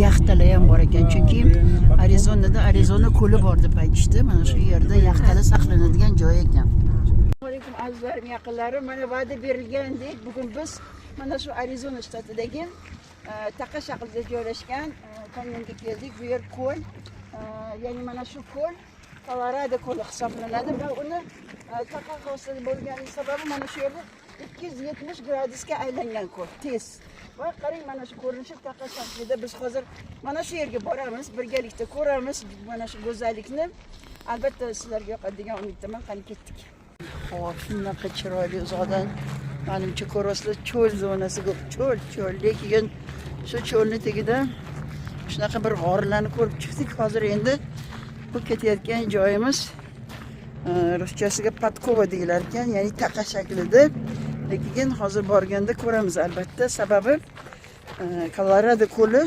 yaxtalar ham bor ekan. Chunki Arizona ko'li bor deb aytishdi. Mana shu yerda yaxtalar saqlanadigan joy ekan. Assalomu alaykum azizlarim, yaqinlarim. Mana va'da berilgandek, bugun biz mana shu Arizona shtatidagi taqa shahrida joylashgan kanyonga keldik. Bu yer ko'l. Ya'ni mana shu ko'l Colorado ko'li hisoblanadi va uni taqa hosili bo'lgani sababi mana shu yerda 270 gradusga aylangan ko'l, tez. Va qarang, mana shu ko'rinishi taqa shahrida biz hozir mana shu yerga boramiz, birgalikda ko'ramiz mana shu go'zallikni. Albatta sizlarga yoqadigan umiddaman. Qani ketdik. Havo shunaqa chiroyli uzoqdan menimcha ko'rasizlar, cho'l zonasiga, cho'l, lekin shu cho'lni tagida shunaqa bir g'orlarni ko'rib chiqdik. Hozir endi bu ketayotgan joyimiz ruschasiga Podkova deyilar ekan, ya'ni taqa shaklida. Lekin hozir borganda ko'ramiz albatta, sababi Colorado ko'li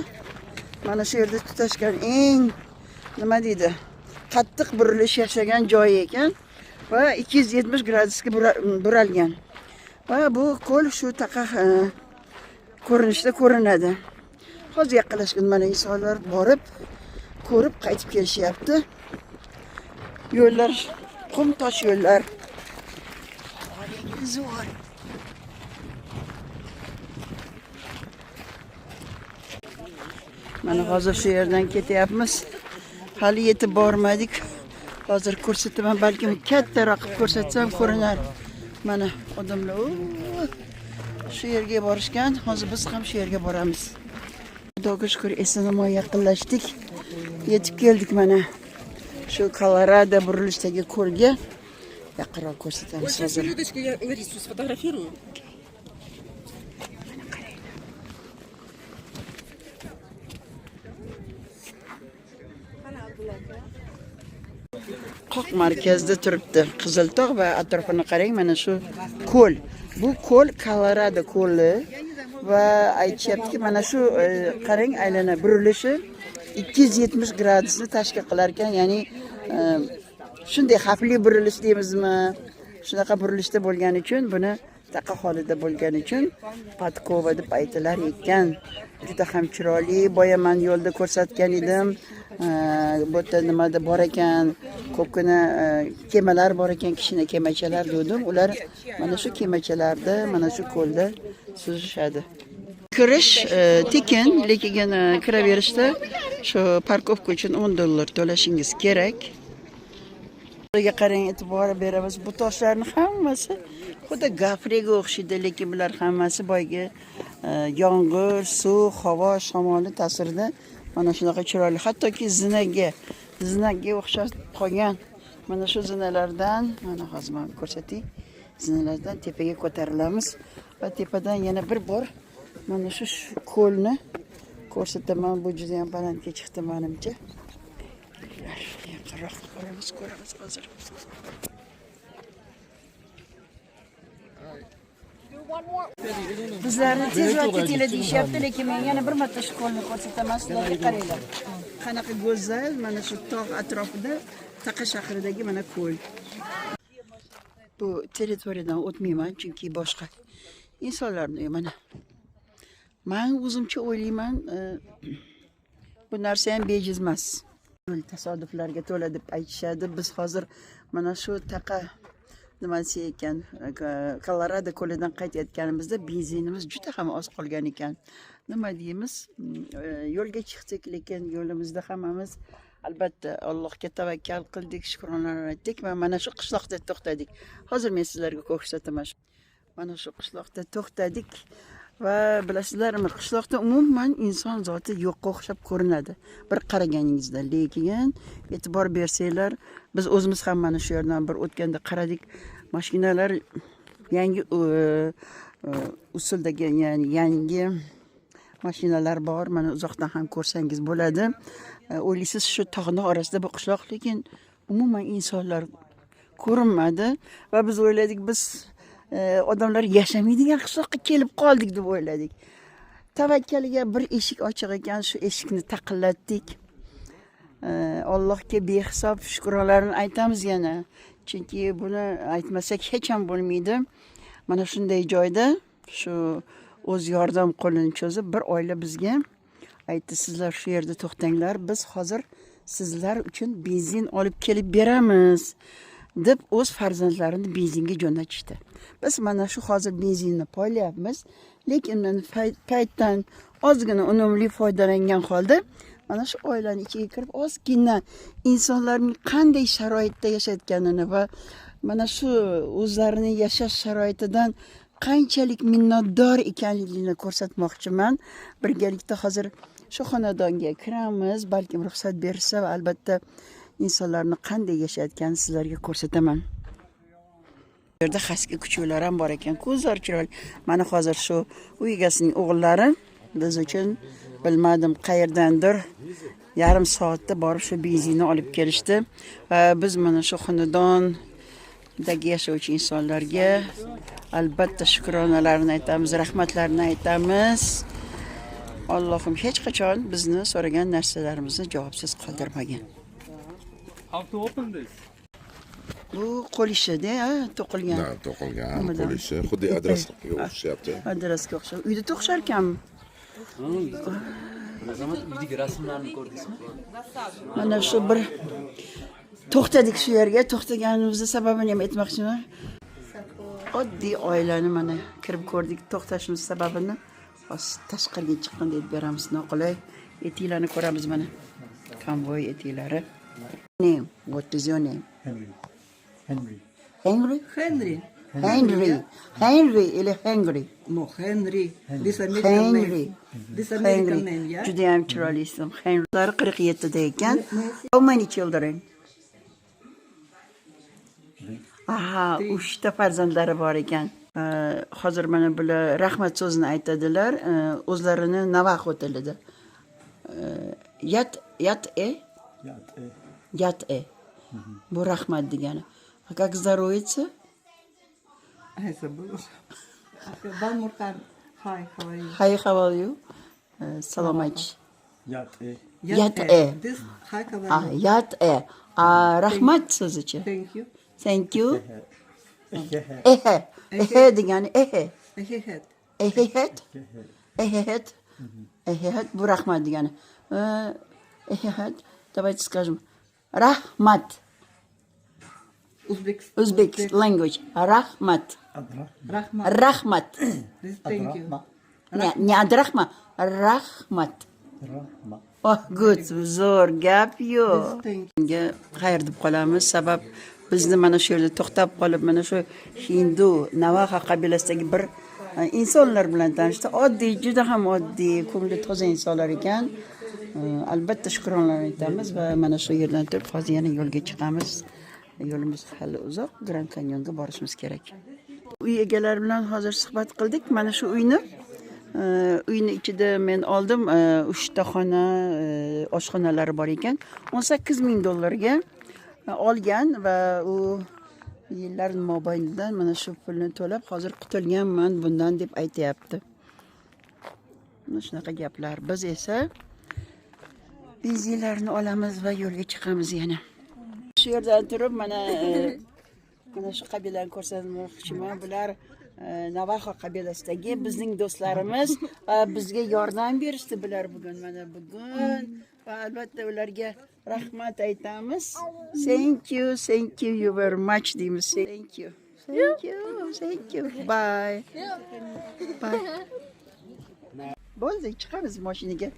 mana shu yerda tutashgan eng nima deydi, qattiq burilish yashagan joyi ekan va 270 gradusga buralgan. Va bu ko'l shu taqa ko'rinishda ko'rinadi. Hozir yaqinlashgan mana insonlar borib, ko'rib qaytib kelishyapti. Yo'llar qum tosh yo'llar. Zo'r. Mana hozir shu yerdan ketyapmiz. Hali yetib bormadik. Hozir ko'rsataman, balkim kattaroq ko'rsatsam ko'rinar. Mana odamlar shu yerga borishgan. Hozir biz ham shu yerga boramiz. Xudoga shukr, eson-omon yaqinlashdik. Yetib keldik mana shu Colorado burilishidagi ko'lga. Yaqinroq ko'rsatamiz hozir. Людочка, я Ларису сфотографирую. Qoq markazda turibdi Qiziltog' va atrofini qarang, mana shu ko'l. Bu ko'l Colorado ko'li va aytishyaptiki, mana shu qarang, aylana burilishi 270 gradusni tashkil qilar ekan, ya'ni shunday xavfli burilish deymizmi? Shunaqa burilishda bo'lgani uchun, buni taqa holida bo'lgani uchun Podkova deb aytilar ekan. Juda ham chiroyli, boyaman yo'lda ko'rsatgan edim. Bu yerda nimada bor ekan, ko'pgina kemalar bor ekan, kichkina kemachalar dedim. Ular mana shu kemachalarda, mana shu ko'lda suzishadi. Kirish tekin, lekin kiraverishda shu parkovka uchun $10 to'lashingiz kerak. Bunga qarang, e'tibor beramiz. Bu toshlarning hammasi xuddi gafriga o'xshaydi, lekin bular hammasi boyga yomg'ir, suv, havo, shamoli ta'sirida mana shunaqa chiroyli. Hattoki zinaga o'xshab qolgan. Mana shu zinalardan, mana hozir men ko'rsatay. Zinalardan tepaga ko'tarilamiz va tepadan yana bir bor mana shu ko'lni ko'rsataman. Bu juda ham balandga chiqdi menimcha. Yaqinroq ko'ramiz hozir. Bizlarni tezroq ketinglar deyishyapti, lekin men yana bir marta shu ko'lni ko'rsataman sizlarga. Qaranglar. Qanaqa go'zal, mana shu tog' atrofida taqa shahridagi mana ko'l. Bu territoriyadan o'tmayman, chunki boshqa insonlarni mana. Men o'zimcha o'ylayman, bu narsa ham bejiz emas. Tasodiflarga to'la deb aytishadi. Biz hozir mana shu taqa nimasi ekan, Colorado ko'lidan qaytayotganimizda benzinimiz juda ham oz qolgan ekan. Nima deymiz? Yo'lga chiqdik, lekin yo'limizda hammamiz albatta Allohga tavakkal qildik, shukronalar aytdik va mana shu qishloqda to'xtadik. Hozir men sizlarga ko'rsataman. Mana shu qishloqda to'xtadik. Va bilasizlarmi, qishloqda umuman inson zoti yo'qqa o'xshab ko'rinadi bir qaraganingizda. Lekin e'tibor bersanglar, biz o'zimiz ham mana shu yerdan bir o'tganda qaradik. Mashinalar yangi usuldagi, ya'ni yangi mashinalar bor. Mana uzoqdan ham ko'rsangiz bo'ladi. O'ylaysiz shu tog'ning orasida bu qishloq, lekin umuman insonlar ko'rinmadi va biz o'yladik, biz odamlar yashamaydigan qishloqqa kelib qoldik deb o'yladik. Tavakkaliga bir eshik ochiq ekan, shu eshikni taqillatdik. Allohga behisob shukronlarni aytamiz yana. Chunki buni aytmasak hech ham bo'lmaydi. Mana shunday joyda shu o'z yordam qo'lini cho'zib bir oila bizga aytdi sizlar shu yerda to'xtanglar, biz hozir sizlar uchun benzin olib kelib beramiz deb o'z farzandlarini benzinga jo'natishdi. Biz mana shu hozir benzinni poylayapmiz, lekin men paytdan ozgina unumli foydalangan holda mana shu oilani ichiga kirib ozgina insonlarning qanday sharoitda yashayotganini va mana shu o'zlarini yashash sharoitidan qanchalik minnatdor ekanligini ko'rsatmoqchiman. Birgalikda hozir shu xonadonga kiramiz, balkim ruxsat bersa va albatta insonlarni qanday yashayotganini sizlarga ko'rsataman. Bu yerda xaski kuchuklar ham bor ekan, ko'zlari chiroyli. Mana hozir shu uy egasining o'g'illari biz uchun bilmadim qayerdandir yarim soatda borib shu benzinni olib kelishdi. Biz mana shu xonadondagi yashovchi insonlarga albatta shukronalarni aytamiz, rahmatlarni aytamiz. Allohim hech qachon bizni so'ragan narsalarimizni javobsiz qoldirmagan. How to open this? Bu qo'l ishida, to'qilgan. Ha, to'qilgan qo'l ishi, xuddi adresga o'xshayapti. Adresga o'xshab. Uyda to'qishar ekanmi? Azamat uydagi rasmlarni ko'rdingizmi? Mana shu bir to'xtadik shu yerga, to'xtaganimizning sababini ham aytmoqchiman. Oddiy oilani mana kirib ko'rdik, to'xtashimiz sababini tashqariga chiqqanda aytib beramiz, noqulay etiklarni ko'ramiz mana. Konvoy etiklari. Name, what is your name? Henry. Henry? Henry. Henry или Henry? No, Henry. This American Henry. name. This American name, yeah? Juda ham chiroyli ism. Henry 47 da ekan. How many children? Aha, 3 ta farzandlari bor ekan. Hozir mana bular rahmat so'zini aytadilar, o'zlarini Navaxo tilida. Yat-e. Bu rahmat degani. Как здоровится? I забыла. One more time. Hi, how are you? Hi, how are you? Salomat. Yat-e. This, hi, how are you? Yat-e. Rahmat so'zichi. Thank you. Thank you. Ehe degani ehe. Ehehet bu rahmat degani. Ehehet. Давайте скажем. Rahmat. Uzbek language. Rahmat. Rahmat. This, thank you. Не адрахма, rahmat. Oh, good. Zo'r gap yo'q. Thank Bunga xayr deb qolamiz. Sabab bizni mana shu yerda to'xtab qolib, mana shu Hindu Navaxa qabilasidagi bir insonlar bilan tanishdi. Oddiy, juda ham oddiy, ko'ngli toza insonlar ekan. Albatta shukronlarni aytamiz va mana shu yerdan turib hozir yana yo'lga chiqamiz. Yo'limiz hali uzoq, Grand Canyonga borishimiz kerak. Uy egalari bilan hozir suhbat qildik. Mana shu uyni ichida men oldim 3 ta xona, oshxonalari bor ekan. $18,000 olgan va u yillar mobaynida mana shu pulni to'lab hozir qutulganman bundan deb aytayapti. Mana shunaqa gaplar. Biz esa benzinlarni olamiz va yo'lga chiqamiz yana. Shu yerdan turib mana shu qabilani ko'rsatmoqchiman. Bular Navaxo qabilasidagi bizning do'stlarimiz bizga yordam berishdi bular bugun va albatta ularga rahmat aytamiz. Thank you very much deymiz. Thank you. Bye. Bo'ldi, chiqamiz mashinaga.